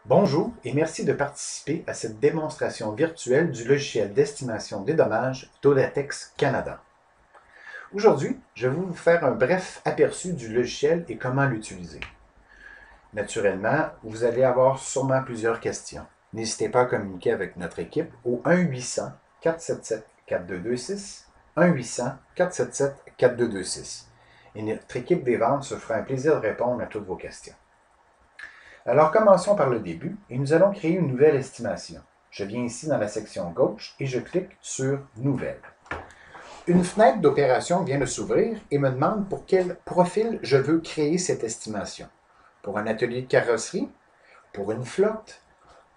Bonjour et merci de participer à cette démonstration virtuelle du logiciel d'estimation des dommages d'Audatex Canada. Aujourd'hui, je vais vous faire un bref aperçu du logiciel et comment l'utiliser. Naturellement, vous allez avoir sûrement plusieurs questions. N'hésitez pas à communiquer avec notre équipe au 1-800-477-4226, 1-800-477-4226. Et notre équipe des ventes se fera un plaisir de répondre à toutes vos questions. Alors commençons par le début et nous allons créer une nouvelle estimation. Je viens ici dans la section gauche et je clique sur Nouvelle. Une fenêtre d'opération vient de s'ouvrir et me demande pour quel profil je veux créer cette estimation. Pour un atelier de carrosserie, pour une flotte,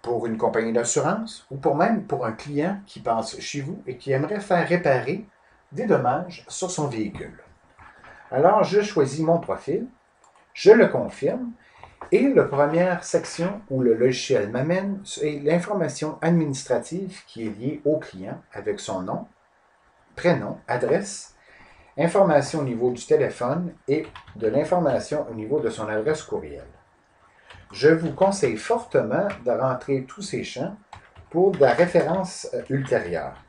pour une compagnie d'assurance ou même pour un client qui passe chez vous et qui aimerait faire réparer des dommages sur son véhicule. Alors je choisis mon profil, je le confirme. Et la première section où le logiciel m'amène, c'est l'information administrative qui est liée au client avec son nom, prénom, adresse, information au niveau du téléphone et de l'information au niveau de son adresse courriel. Je vous conseille fortement de rentrer tous ces champs pour de la référence ultérieure.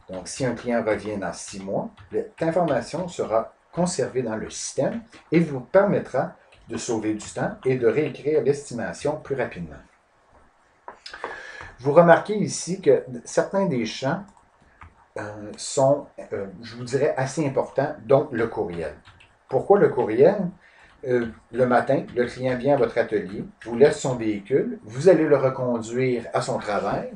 Donc, si un client revient dans 6 mois, cette information sera conservée dans le système et vous permettra de sauver du temps et de réécrire l'estimation plus rapidement. Vous remarquez ici que certains des champs sont, je vous dirais, assez importants, dont le courriel. Pourquoi le courriel? Le matin, le client vient à votre atelier, vous laisse son véhicule, vous allez le reconduire à son travail,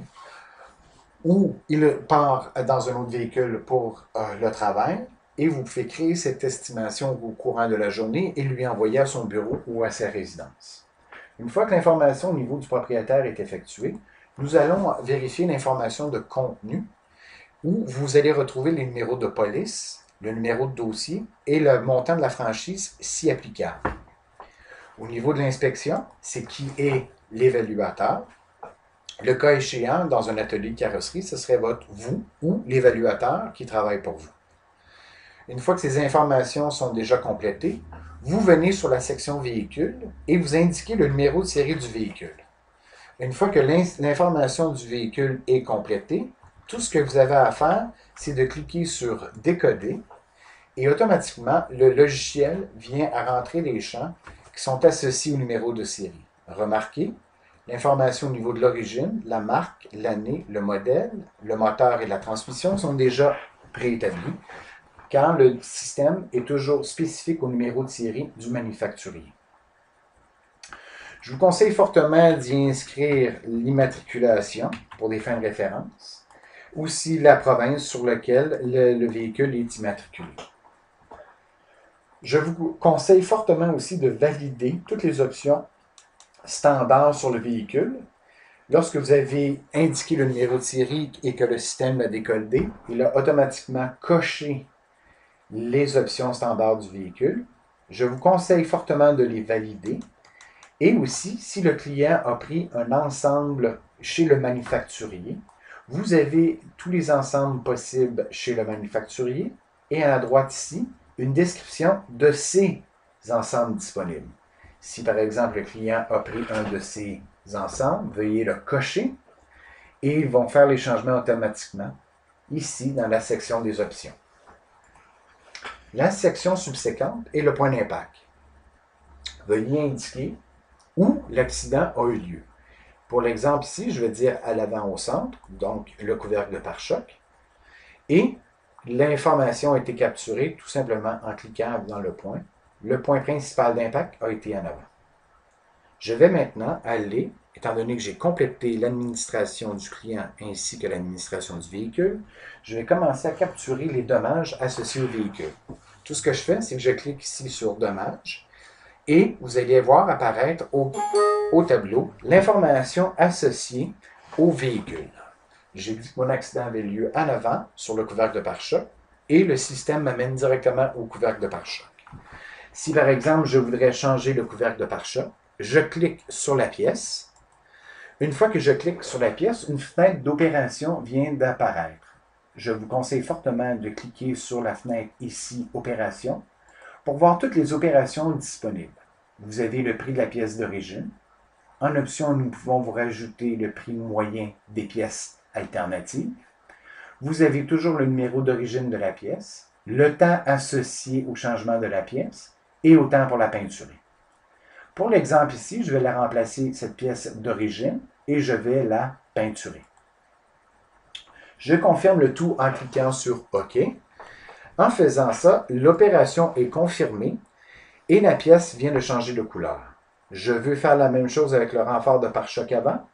ou il part dans un autre véhicule pour le travail, et vous pouvez créer cette estimation au courant de la journée et lui envoyer à son bureau ou à sa résidence. Une fois que l'information au niveau du propriétaire est effectuée, nous allons vérifier l'information de contenu où vous allez retrouver les numéros de police, le numéro de dossier et le montant de la franchise si applicable. Au niveau de l'inspection, c'est qui est l'évaluateur. Le cas échéant, dans un atelier de carrosserie, ce serait vous ou l'évaluateur qui travaille pour vous. Une fois que ces informations sont déjà complétées, vous venez sur la section véhicule et vous indiquez le numéro de série du véhicule. Une fois que l'information du véhicule est complétée, tout ce que vous avez à faire, c'est de cliquer sur Décoder et automatiquement, le logiciel vient à rentrer les champs qui sont associés au numéro de série. Remarquez, l'information au niveau de l'origine, la marque, l'année, le modèle, le moteur et la transmission sont déjà préétablis, car le système est toujours spécifique au numéro de série du manufacturier. Je vous conseille fortement d'y inscrire l'immatriculation pour des fins de référence, aussi la province sur laquelle le véhicule est immatriculé. Je vous conseille fortement aussi de valider toutes les options standards sur le véhicule. Lorsque vous avez indiqué le numéro de série et que le système l'a décodé, il a automatiquement coché les options standards du véhicule. Je vous conseille fortement de les valider. Et aussi, si le client a pris un ensemble chez le manufacturier, vous avez tous les ensembles possibles chez le manufacturier et à la droite ici, une description de ces ensembles disponibles. Si par exemple le client a pris un de ces ensembles, veuillez le cocher et ils vont faire les changements automatiquement ici dans la section des options. La section subséquente est le point d'impact. Veuillez indiquer où l'accident a eu lieu. Pour l'exemple ici, je vais dire à l'avant au centre, donc le couvercle de pare-choc, et l'information a été capturée tout simplement en cliquant dans le point. Le point principal d'impact a été en avant. Je vais maintenant aller, étant donné que j'ai complété l'administration du client ainsi que l'administration du véhicule, je vais commencer à capturer les dommages associés au véhicule. Tout ce que je fais, c'est que je clique ici sur Dommages et vous allez voir apparaître au tableau l'information associée au véhicule. J'ai dit que mon accident avait lieu en avant sur le couvercle de pare-choc et le système m'amène directement au couvercle de pare-choc. Si par exemple je voudrais changer le couvercle de pare-choc, je clique sur la pièce. Une fois que je clique sur la pièce, une fenêtre d'opération vient d'apparaître. Je vous conseille fortement de cliquer sur la fenêtre ici, Opération, pour voir toutes les opérations disponibles. Vous avez le prix de la pièce d'origine, En option, nous pouvons vous rajouter le prix moyen des pièces alternatives. Vous avez toujours le numéro d'origine de la pièce, le temps associé au changement de la pièce et au temps pour la peinturer. Pour l'exemple ici, je vais la remplacer, cette pièce d'origine, et je vais la peinturer. Je confirme le tout en cliquant sur OK. En faisant ça, l'opération est confirmée et la pièce vient de changer de couleur. Je veux faire la même chose avec le renfort de pare-choc avant.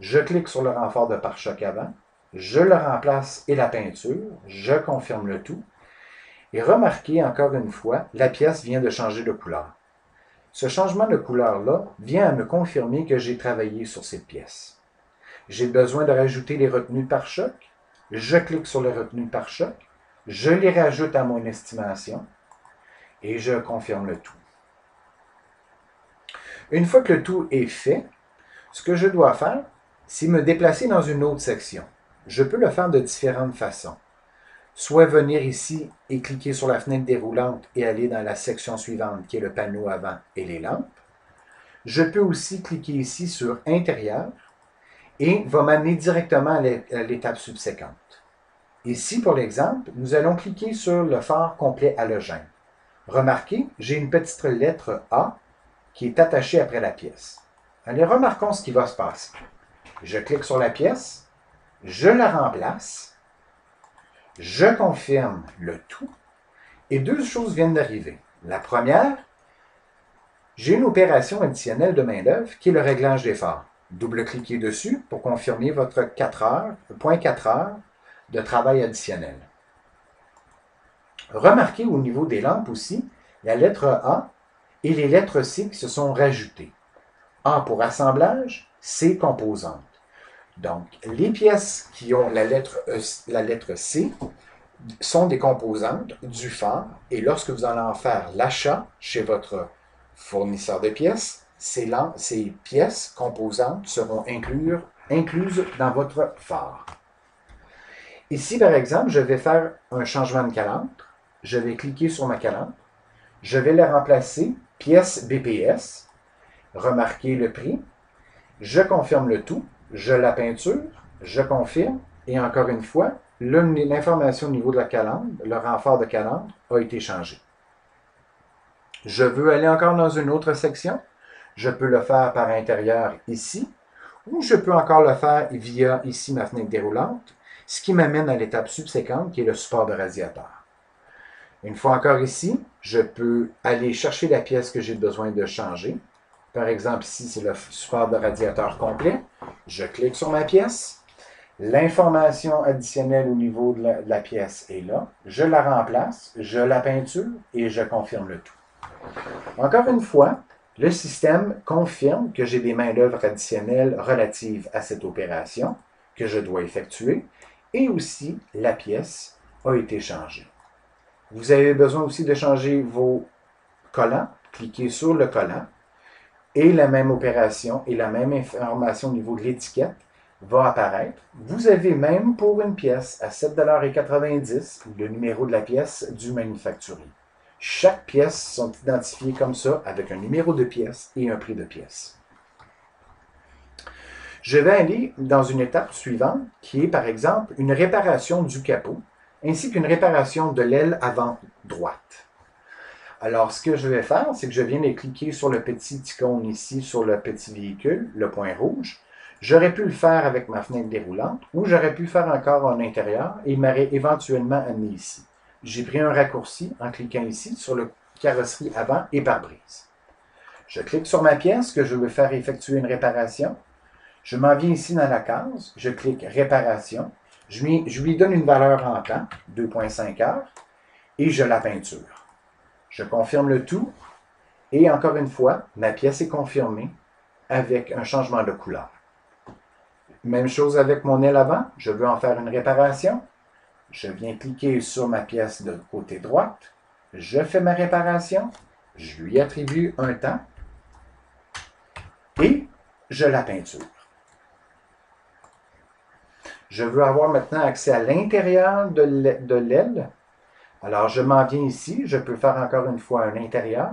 Je clique sur le renfort de pare-choc avant. Je le remplace et la peinture. Je confirme le tout. Et remarquez encore une fois, la pièce vient de changer de couleur. Ce changement de couleur-là vient à me confirmer que j'ai travaillé sur cette pièce. J'ai besoin de rajouter les retenues de pare-choc. Je clique sur les retenues de pare-choc. Je les rajoute à mon estimation et je confirme le tout. Une fois que le tout est fait, ce que je dois faire, c'est me déplacer dans une autre section. Je peux le faire de différentes façons. Soit venir ici et cliquer sur la fenêtre déroulante et aller dans la section suivante qui est le panneau avant et les lampes. Je peux aussi cliquer ici sur Intérieur et va m'amener directement à l'étape subséquente. Ici, pour l'exemple, nous allons cliquer sur le phare complet halogène. Remarquez, j'ai une petite lettre A qui est attachée après la pièce. Allez, remarquons ce qui va se passer. Je clique sur la pièce, je la remplace, je confirme le tout, et deux choses viennent d'arriver. La première, j'ai une opération additionnelle de main-d'œuvre qui est le réglage des phares. Double-cliquez dessus pour confirmer votre 4 heures, 0.4 heures de travail additionnel. Remarquez au niveau des lampes aussi, la lettre A et les lettres C qui se sont rajoutées. A pour assemblage, C composante. Donc, les pièces qui ont la lettre C sont des composantes du phare et lorsque vous allez en faire l'achat chez votre fournisseur de pièces, ces pièces composantes seront incluses dans votre phare. Ici, par exemple, je vais faire un changement de calandre. Je vais cliquer sur ma calandre. Je vais la remplacer pièce BPS. Remarquez le prix. Je confirme le tout. Je la peinture. Je confirme. Et encore une fois, l'information au niveau de la calandre, le renfort de calandre, a été changé. Je veux aller encore dans une autre section. Je peux le faire par intérieur ici. Ou je peux encore le faire via ici ma fenêtre déroulante. Ce qui m'amène à l'étape subséquente qui est le support de radiateur. Une fois encore ici, je peux aller chercher la pièce que j'ai besoin de changer. Par exemple, ici, c'est le support de radiateur complet. Je clique sur ma pièce. L'information additionnelle au niveau de la pièce est là. Je la remplace, je la peinture et je confirme le tout. Encore une fois, le système confirme que j'ai des main-d'œuvre additionnelles relatives à cette opération que je dois effectuer et aussi la pièce a été changée. Vous avez besoin aussi de changer vos collants. Cliquez sur le collant et la même opération et la même information au niveau de l'étiquette va apparaître. Vous avez même pour une pièce à 7,90 $ le numéro de la pièce du manufacturier. Chaque pièce sont identifiées comme ça avec un numéro de pièce et un prix de pièce. Je vais aller dans une étape suivante qui est par exemple une réparation du capot ainsi qu'une réparation de l'aile avant droite. Alors, ce que je vais faire, c'est que je viens de cliquer sur le petit icône ici, sur le petit véhicule, le point rouge. J'aurais pu le faire avec ma fenêtre déroulante ou j'aurais pu le faire encore en intérieur et il m'aurait éventuellement amené ici. J'ai pris un raccourci en cliquant ici sur le carrosserie avant et pare-brise. Je clique sur ma pièce que je veux faire effectuer une réparation. Je m'en viens ici dans la case, je clique réparation. Je lui donne une valeur en temps, 2,5 heures, et je la peinture. Je confirme le tout et encore une fois, ma pièce est confirmée avec un changement de couleur. Même chose avec mon aile avant, je veux en faire une réparation. Je viens cliquer sur ma pièce de côté droite, je fais ma réparation, je lui attribue un temps et je la peinture. Je veux avoir maintenant accès à l'intérieur de l'aile. Alors, je m'en viens ici. Je peux faire encore une fois un intérieur.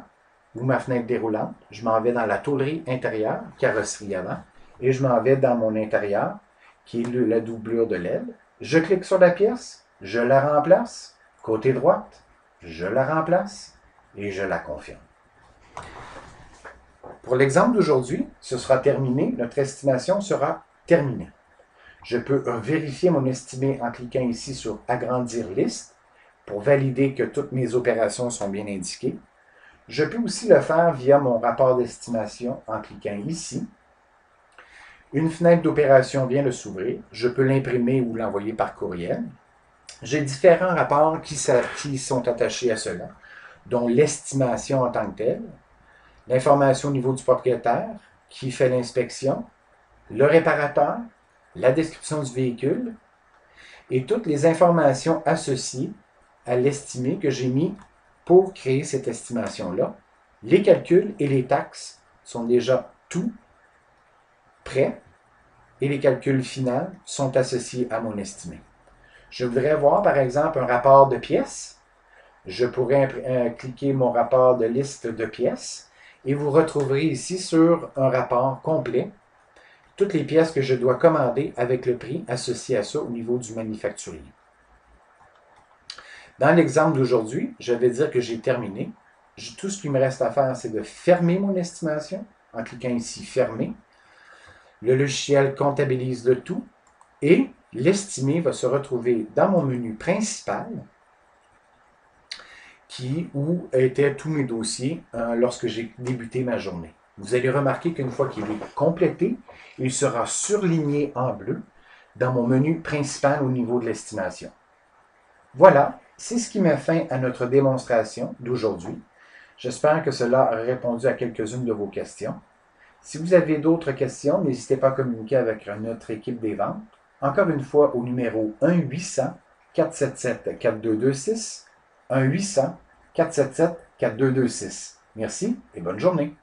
ou ma fenêtre déroulante. Je m'en vais dans la tôlerie intérieure, carrosserie avant, et je m'en vais dans mon intérieur, qui est la doublure de l'aile. Je clique sur la pièce, je la remplace, côté droite, je la remplace et je la confirme. Pour l'exemple d'aujourd'hui, ce sera terminé, notre estimation sera terminée. Je peux vérifier mon estimé en cliquant ici sur Agrandir liste pour valider que toutes mes opérations sont bien indiquées. Je peux aussi le faire via mon rapport d'estimation en cliquant ici. Une fenêtre d'opération vient de s'ouvrir. Je peux l'imprimer ou l'envoyer par courriel. J'ai différents rapports qui sont attachés à cela, dont l'estimation en tant que telle, l'information au niveau du propriétaire qui fait l'inspection, le réparateur, la description du véhicule et toutes les informations associées à l'estimé que j'ai mis pour créer cette estimation-là. Les calculs et les taxes sont déjà tout prêts et les calculs finaux sont associés à mon estimé. Je voudrais voir par exemple un rapport de pièces. Je pourrais cliquer mon rapport de liste de pièces et vous retrouverez ici sur un rapport complet toutes les pièces que je dois commander avec le prix associé à ça au niveau du manufacturier. Dans l'exemple d'aujourd'hui, je vais dire que j'ai terminé. Tout ce qu'il me reste à faire, c'est de fermer mon estimation en cliquant ici « Fermer ». Le logiciel comptabilise le tout et l'estimé va se retrouver dans mon menu principal où étaient tous mes dossiers lorsque j'ai débuté ma journée. Vous allez remarquer qu'une fois qu'il est complété, il sera surligné en bleu dans mon menu principal au niveau de l'estimation. Voilà, c'est ce qui met fin à notre démonstration d'aujourd'hui. J'espère que cela a répondu à quelques-unes de vos questions. Si vous avez d'autres questions, n'hésitez pas à communiquer avec notre équipe des ventes. Encore une fois, au numéro 1-800-477-4226, 1-800-477-4226. Merci et bonne journée.